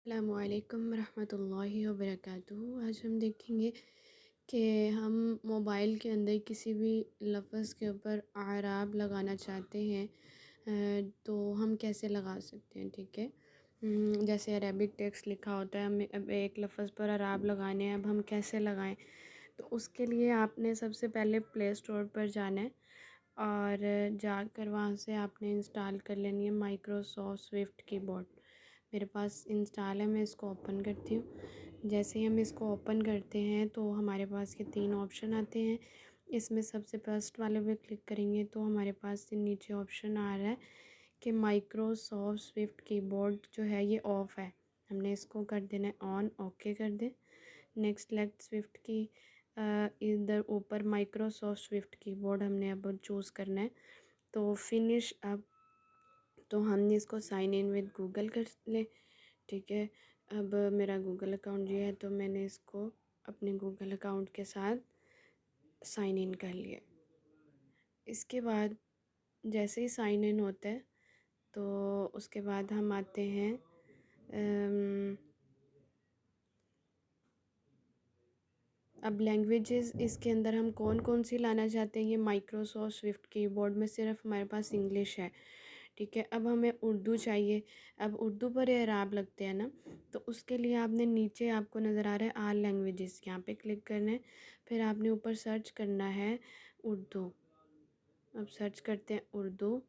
السلام علیکم ورحمۃ اللہ وبرکاتہ۔ آج ہم دیکھیں گے کہ ہم موبائل کے اندر کسی بھی لفظ کے اوپر اعراب لگانا چاہتے ہیں تو ہم کیسے لگا سکتے ہیں، ٹھیک ہے۔ جیسے عربک ٹیکسٹ لکھا ہوتا ہے، ہمیں اب ایک لفظ پر اعراب لگانے ہیں، اب ہم کیسے لگائیں؟ تو اس کے لیے آپ نے سب سے پہلے پلے اسٹور پر جانا ہے اور جا کر وہاں سے آپ نے انسٹال کر لینی ہے مائکروسافٹ سوئفٹ کی بورڈ۔ میرے پاس انسٹال ہے، میں اس کو اوپن کرتی ہوں۔ جیسے ہی ہم اس کو اوپن کرتے ہیں تو ہمارے پاس یہ 3 آپشن آتے ہیں۔ اس میں سب سے فرسٹ والے پہ کلک کریں گے تو ہمارے پاس نیچے آپشن آ رہا ہے کہ مائکروسافٹ سوئفٹ کی بورڈ جو ہے یہ آف ہے، ہم نے اس کو کر دینا ہے آن، اوکے کر دیں۔ نیکسٹ لیٹ سوئفٹ کی ادھر اوپر مائکروسافٹ سوئفٹ کی بورڈ ہم نے اب چوز کرنا ہے تو فنش اب، تو ہم نے اس کو سائن ان ود گوگل کر لیں، ٹھیک ہے۔ اب میرا گوگل اکاؤنٹ یہ ہے تو میں نے اس کو اپنے گوگل اکاؤنٹ کے ساتھ سائن ان کر لیا۔ اس کے بعد جیسے ہی سائن ان ہوتا ہے تو اس کے بعد ہم آتے ہیں اب لینگویجز اس کے اندر ہم کون کون سی لانا چاہتے ہیں۔ یہ مائکروسافٹ سوئفٹ کی بورڈ میں صرف ہمارے پاس انگلش ہے، ٹھیک ہے۔ اب ہمیں اردو چاہیے، اب اردو پر اعراب لگتے ہیں نا، تو اس کے لیے آپ نے نیچے آپ کو نظر آ رہا ہے آل لینگویجز، یہاں پہ کلک کرنا ہے، پھر آپ نے اوپر سرچ کرنا ہے اردو۔ اب سرچ کرتے ہیں اردو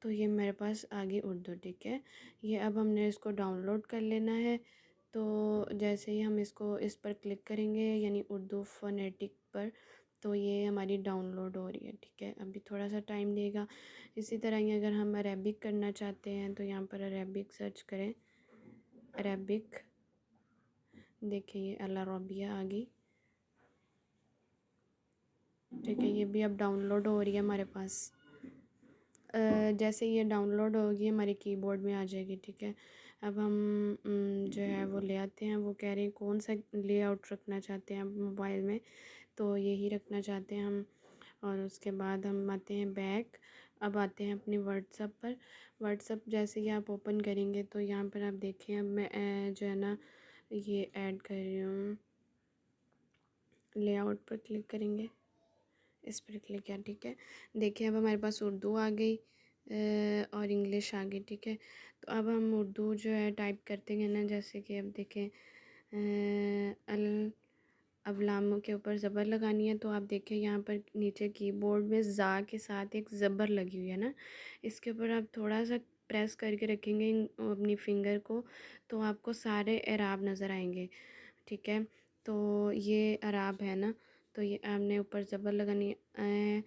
تو یہ میرے پاس آ گئی اردو، ٹھیک ہے۔ یہ اب ہم نے اس کو ڈاؤن لوڈ کر لینا ہے تو جیسے ہی ہم اس پر کلک کریں گے یعنی اردو فونیٹک پر، تو یہ ہماری ڈاؤن لوڈ ہو رہی ہے، ٹھیک ہے۔ ابھی تھوڑا سا ٹائم لے گا۔ اسی طرح ہی اگر ہم عربک کرنا چاہتے ہیں تو یہاں پر عربک سرچ کریں، عربک، دیکھیں یہ العربیہ آ گئی، ٹھیک ہے۔ یہ بھی اب ڈاؤن لوڈ ہو رہی ہے ہمارے پاس۔ جیسے یہ ڈاؤن لوڈ ہوگی ہمارے کی بورڈ میں آ جائے گی، ٹھیک ہے۔ اب ہم جو ہے وہ لے آتے ہیں، وہ کہہ رہے ہیں کون سا لے آؤٹ رکھنا چاہتے ہیں موبائل میں، تو یہی رکھنا چاہتے ہیں ہم۔ اور اس کے بعد ہم آتے ہیں بیک، اب آتے ہیں اپنے واٹس ایپ پر۔ واٹس ایپ جیسے ہی آپ اوپن کریں گے تو یہاں پر آپ دیکھیں، اب میں جو ہے نا یہ ایڈ کر رہی ہوں، لے آؤٹ پر کلک کریں گے، اس پر کلک کیا، ٹھیک ہے۔ دیکھیں اب ہمارے پاس اردو آ گئی اور انگلش آ گئی، ٹھیک ہے۔ تو اب ہم اردو جو ہے ٹائپ کرتے ہیں نا، جیسے کہ اب دیکھیں اب لام کے اوپر زبر لگانی ہے تو آپ دیکھیں یہاں پر نیچے کی بورڈ میں زا کے ساتھ ایک زبر لگی ہوئی ہے نا، اس کے اوپر آپ تھوڑا سا پریس کر کے رکھیں گے اپنی فنگر کو تو آپ کو سارے اعراب نظر آئیں گے، ٹھیک ہے۔ تو یہ اعراب ہے نا، تو یہ آپ نے اوپر زبر لگانی ہے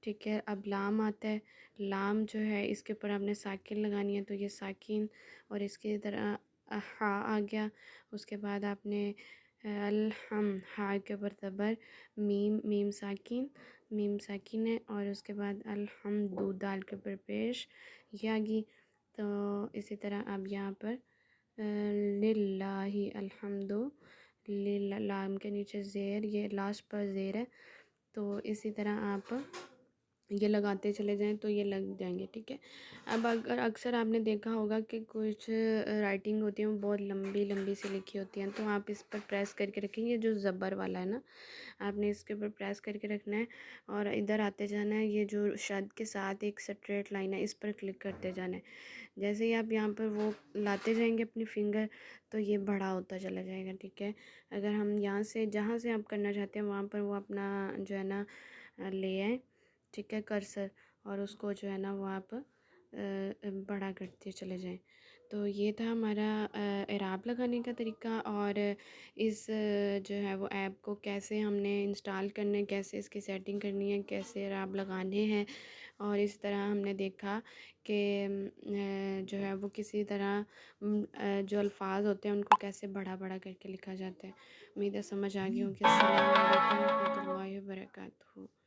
ٹھیک ہے۔ اب لام آتا ہے، لام جو ہے اس کے اوپر آپ نے ساکن لگانی ہے تو یہ ساکن، اور اس کی طرح ہا آ گیا، اس کے بعد آپ نے الحم، ہا کے اوپر زبر، میم، میم ساکن ہے، اور اس کے بعد الحمد، دال کے اوپر پیش، یہ آ گئی۔ تو اسی طرح اب یہاں پر للہ الحمد، لام کے نیچے زیر، یہ لاسٹ پر زیر ہے، تو اسی طرح آپ یہ لگاتے چلے جائیں تو یہ لگ جائیں گے، ٹھیک ہے۔ اب اکثر آپ نے دیکھا ہوگا کہ کچھ رائٹنگ ہوتی ہیں وہ بہت لمبی لمبی سی لکھی ہوتی ہیں، تو آپ اس پر پریس کر کے رکھیں گے، جو زبر والا ہے نا آپ نے اس کے اوپر پریس کر کے رکھنا ہے اور ادھر آتے جانا ہے، یہ جو شد کے ساتھ ایک سٹریٹ لائن ہے اس پر کلک کرتے جانا ہے۔ جیسے ہی آپ یہاں پر وہ لاتے جائیں گے اپنی فنگر تو یہ بڑا ہوتا چلا جائے گا، ٹھیک ہے۔ اگر ہم یہاں سے جہاں سے آپ کرنا چاہتے ہیں وہاں پر وہ اپنا جو ہے نا لے آئیں، ٹھیک ہے، کرسر، اور اس کو جو ہے نا وہ آپ بڑا کرتے چلے جائیں۔ تو یہ تھا ہمارا اعراب لگانے کا طریقہ، اور اس جو ہے وہ ایپ کو کیسے ہم نے انسٹال کرنا ہے، کیسے اس کی سیٹنگ کرنی ہے، کیسے اعراب لگانے ہیں، اور اس طرح ہم نے دیکھا کہ جو ہے وہ کسی طرح جو الفاظ ہوتے ہیں ان کو کیسے بڑا بڑا کر کے لکھا جاتا ہے۔ امید ہے سمجھ آ گئی ہوں کہ السلام علیکم ورحمۃ اللہ وبرکاتہ۔